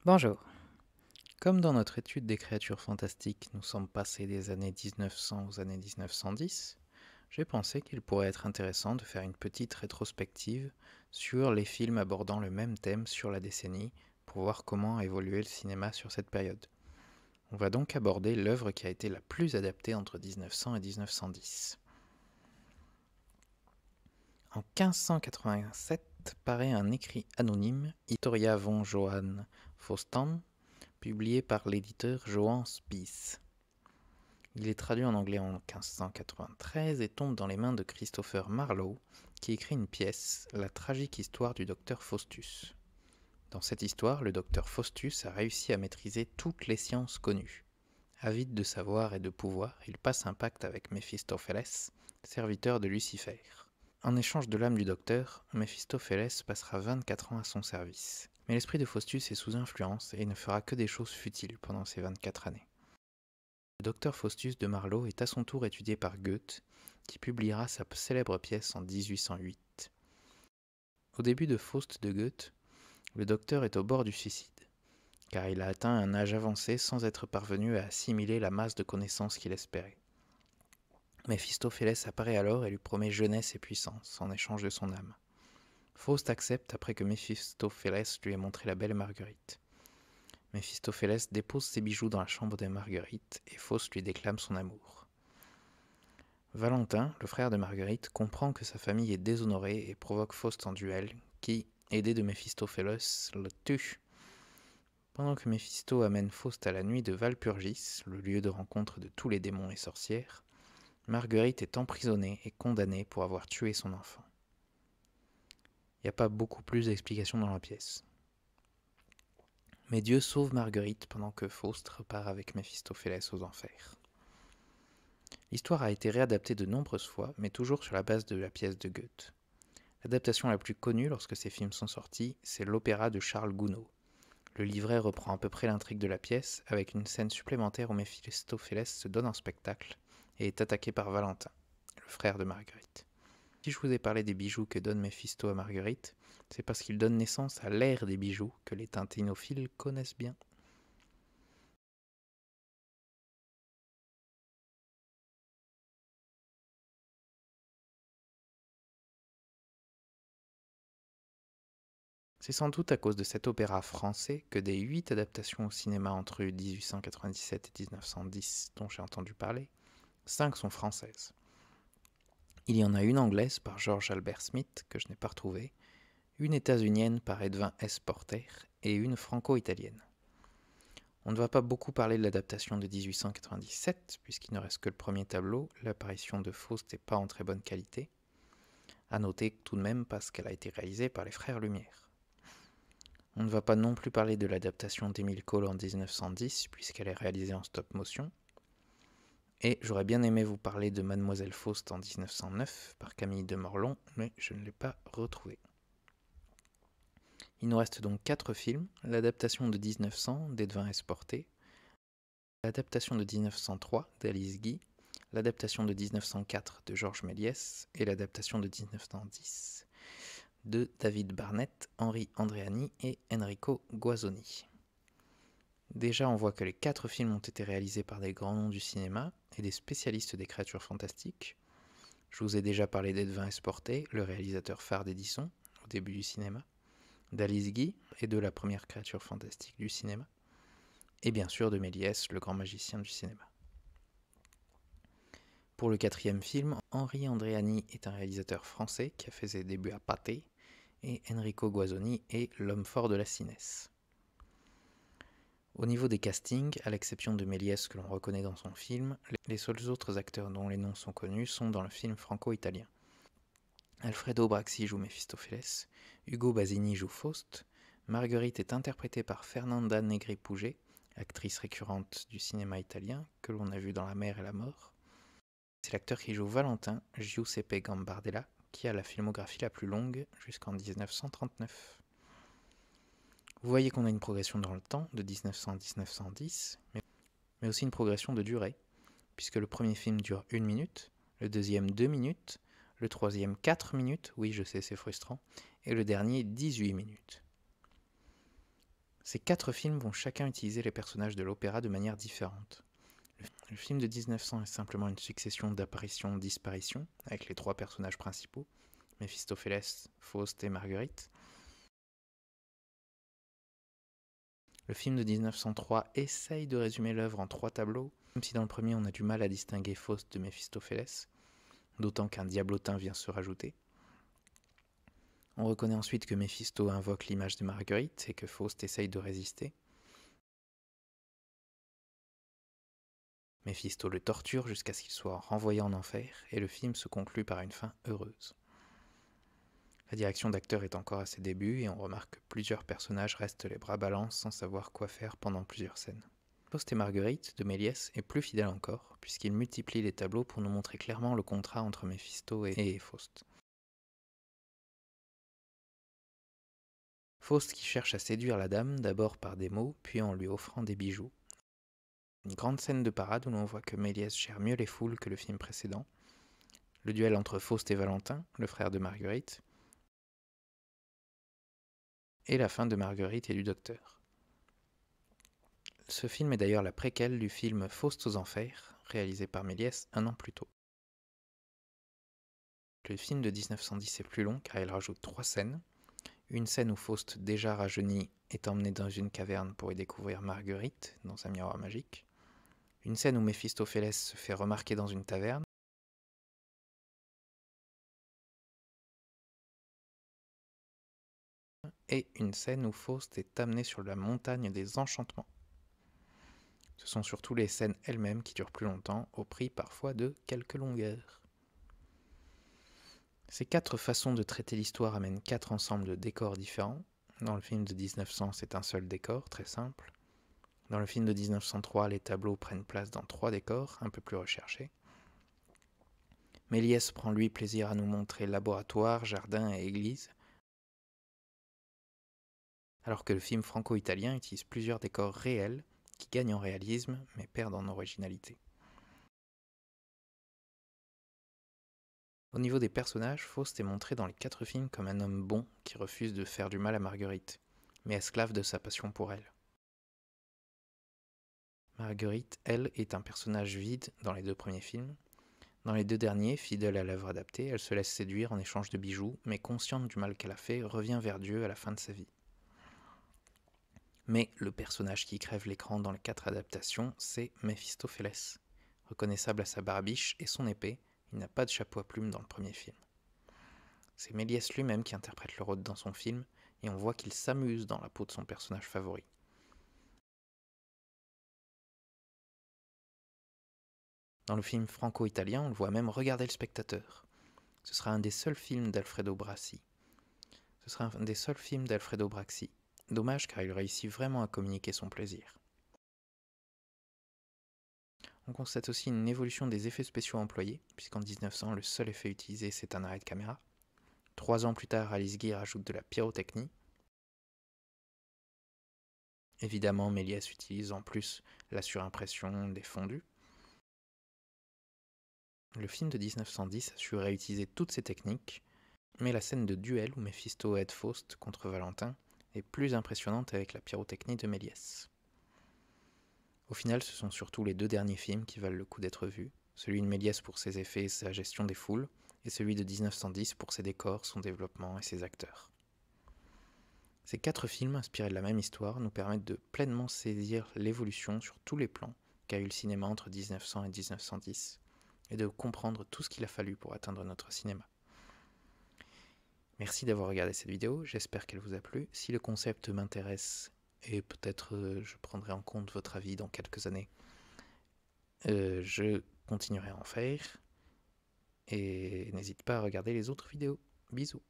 Bonjour. Comme dans notre étude des créatures fantastiques, nous sommes passés des années 1900 aux années 1910, j'ai pensé qu'il pourrait être intéressant de faire une petite rétrospective sur les films abordant le même thème sur la décennie pour voir comment a évolué le cinéma sur cette période. On va donc aborder l'œuvre qui a été la plus adaptée entre 1900 et 1910. En 1587 paraît un écrit anonyme, Historia von Johann Faustan, publié par l'éditeur Johann Spies. Il est traduit en anglais en 1593 et tombe dans les mains de Christopher Marlowe, qui écrit une pièce, La tragique histoire du docteur Faustus. Dans cette histoire, le docteur Faustus a réussi à maîtriser toutes les sciences connues. Avide de savoir et de pouvoir, il passe un pacte avec Méphistophélès, serviteur de Lucifer. En échange de l'âme du docteur, Méphistophélès passera 24 ans à son service. Mais l'esprit de Faustus est sous influence et il ne fera que des choses futiles pendant ces 24 années. Le docteur Faustus de Marlowe est à son tour étudié par Goethe, qui publiera sa célèbre pièce en 1808. Au début de Faust de Goethe, le docteur est au bord du suicide, car il a atteint un âge avancé sans être parvenu à assimiler la masse de connaissances qu'il espérait. Méphistophélès apparaît alors et lui promet jeunesse et puissance en échange de son âme. Faust accepte après que Méphistophélès lui ait montré la belle Marguerite. Méphistophélès dépose ses bijoux dans la chambre de Marguerite et Faust lui déclame son amour. Valentin, le frère de Marguerite, comprend que sa famille est déshonorée et provoque Faust en duel, qui, aidé de Méphistophélès, le tue. Pendant que Méphisto amène Faust à la nuit de Walpurgis, le lieu de rencontre de tous les démons et sorcières, Marguerite est emprisonnée et condamnée pour avoir tué son enfant. Il n'y a pas beaucoup plus d'explications dans la pièce. Mais Dieu sauve Marguerite pendant que Faust repart avec Méphistophélès aux enfers. L'histoire a été réadaptée de nombreuses fois, mais toujours sur la base de la pièce de Goethe. L'adaptation la plus connue lorsque ces films sont sortis, c'est l'opéra de Charles Gounod. Le livret reprend à peu près l'intrigue de la pièce, avec une scène supplémentaire où Méphistophélès se donne en spectacle et est attaqué par Valentin, le frère de Marguerite. Si je vous ai parlé des bijoux que donne Méphisto à Marguerite, c'est parce qu'il donne naissance à l'ère des bijoux que les tintinophiles connaissent bien. C'est sans doute à cause de cet opéra français que des 8 adaptations au cinéma entre 1897 et 1910 dont j'ai entendu parler, 5 sont françaises. Il y en a une anglaise par George Albert Smith que je n'ai pas retrouvée, une états-unienne par Edwin S. Porter et une franco-italienne. On ne va pas beaucoup parler de l'adaptation de 1897 puisqu'il ne reste que le premier tableau, l'apparition de Faust n'est pas en très bonne qualité. À noter tout de même parce qu'elle a été réalisée par les frères Lumière. On ne va pas non plus parler de l'adaptation d'Émile Cole en 1910 puisqu'elle est réalisée en stop motion. Et j'aurais bien aimé vous parler de Mademoiselle Faust en 1909 par Camille de Morlon, mais je ne l'ai pas retrouvé. Il nous reste donc 4 films, l'adaptation de 1900 d'Edwin S. Porter, l'adaptation de 1903 d'Alice Guy, l'adaptation de 1904 de Georges Méliès et l'adaptation de 1910 de David Barnett, Henri Andreani et Enrico Guazzoni. Déjà, on voit que les 4 films ont été réalisés par des grands noms du cinéma et des spécialistes des créatures fantastiques. Je vous ai déjà parlé d'Edwin S. Porter, le réalisateur phare d'Edison, au début du cinéma, d'Alice Guy et de la première créature fantastique du cinéma, et bien sûr de Méliès, le grand magicien du cinéma. Pour le 4e film, Henri Andreani est un réalisateur français qui a fait ses débuts à Pathé, et Enrico Guazzoni est l'homme fort de la cinesse. Au niveau des castings, à l'exception de Méliès que l'on reconnaît dans son film, les seuls autres acteurs dont les noms sont connus sont dans le film franco-italien. Alfredo Braxi joue Méphistophélès, Ugo Basini joue Faust, Marguerite est interprétée par Fernanda Negri-Puget, actrice récurrente du cinéma italien que l'on a vu dans La mer et la mort. C'est l'acteur qui joue Valentin, Giuseppe Gambardella, qui a la filmographie la plus longue jusqu'en 1939. Vous voyez qu'on a une progression dans le temps, de 1900 à 1910, mais aussi une progression de durée, puisque le premier film dure 1 minute, le deuxième 2 minutes, le troisième 4 minutes, oui je sais c'est frustrant, et le dernier 18 minutes. Ces 4 films vont chacun utiliser les personnages de l'opéra de manière différente. Le film de 1900 est simplement une succession d'apparitions-disparitions avec les 3 personnages principaux, Méphistophélès, Faust et Marguerite. Le film de 1903 essaye de résumer l'œuvre en 3 tableaux, même si dans le premier on a du mal à distinguer Faust de Méphistophélès, d'autant qu'un diablotin vient se rajouter. On reconnaît ensuite que Méphisto invoque l'image de Marguerite et que Faust essaye de résister. Méphisto le torture jusqu'à ce qu'il soit renvoyé en enfer, et le film se conclut par une fin heureuse. La direction d'acteur est encore à ses débuts, et on remarque que plusieurs personnages restent les bras ballants sans savoir quoi faire pendant plusieurs scènes. Faust et Marguerite de Méliès est plus fidèle encore, puisqu'il multiplie les tableaux pour nous montrer clairement le contrat entre Méphisto et Faust. Faust qui cherche à séduire la dame, d'abord par des mots, puis en lui offrant des bijoux. Une grande scène de parade où l'on voit que Méliès gère mieux les foules que le film précédent. Le duel entre Faust et Valentin, le frère de Marguerite. Et la fin de Marguerite et du docteur. Ce film est d'ailleurs la préquelle du film Faust aux Enfers, réalisé par Méliès un an plus tôt. Le film de 1910 est plus long car il rajoute 3 scènes. Une scène où Faust, déjà rajeuni, est emmené dans une caverne pour y découvrir Marguerite, dans un miroir magique. Une scène où Méphistophélès se fait remarquer dans une taverne. Et une scène où Faust est amené sur la montagne des enchantements. Ce sont surtout les scènes elles-mêmes qui durent plus longtemps, au prix parfois de quelques longueurs. Ces 4 façons de traiter l'histoire amènent 4 ensembles de décors différents. Dans le film de 1900, c'est un seul décor, très simple. Dans le film de 1903, les tableaux prennent place dans 3 décors, un peu plus recherchés. Méliès prend lui plaisir à nous montrer laboratoire, jardin et église, alors que le film franco-italien utilise plusieurs décors réels qui gagnent en réalisme mais perdent en originalité. Au niveau des personnages, Faust est montré dans les 4 films comme un homme bon qui refuse de faire du mal à Marguerite, mais esclave de sa passion pour elle. Marguerite, elle, est un personnage vide dans les 2 premiers films. Dans les 2 derniers, fidèle à l'œuvre adaptée, elle se laisse séduire en échange de bijoux, mais consciente du mal qu'elle a fait, revient vers Dieu à la fin de sa vie. Mais le personnage qui crève l'écran dans les 4 adaptations, c'est Méphistophélès. Reconnaissable à sa barbiche et son épée, il n'a pas de chapeau à plumes dans le premier film. C'est Méliès lui-même qui interprète le rôle dans son film, et on voit qu'il s'amuse dans la peau de son personnage favori. Dans le film franco-italien, on le voit même regarder le spectateur. Ce sera un des seuls films d'Alfredo Bracci. Dommage car il réussit vraiment à communiquer son plaisir. On constate aussi une évolution des effets spéciaux employés, puisqu'en 1900, le seul effet utilisé c'est un arrêt de caméra. 3 ans plus tard, Alice Guy rajoute de la pyrotechnie. Évidemment, Méliès utilise en plus la surimpression des fondus. Le film de 1910 a su réutiliser toutes ces techniques, mais la scène de duel où Méphisto aide Faust contre Valentin est plus impressionnante avec la pyrotechnie de Méliès. Au final, ce sont surtout les 2 derniers films qui valent le coup d'être vus, celui de Méliès pour ses effets et sa gestion des foules, et celui de 1910 pour ses décors, son développement et ses acteurs. Ces 4 films, inspirés de la même histoire, nous permettent de pleinement saisir l'évolution sur tous les plans qu'a eu le cinéma entre 1900 et 1910, et de comprendre tout ce qu'il a fallu pour atteindre notre cinéma. Merci d'avoir regardé cette vidéo, j'espère qu'elle vous a plu. Si le concept m'intéresse, et peut-être je prendrai en compte votre avis dans quelques années, je continuerai à en faire, et n'hésite pas à regarder les autres vidéos. Bisous.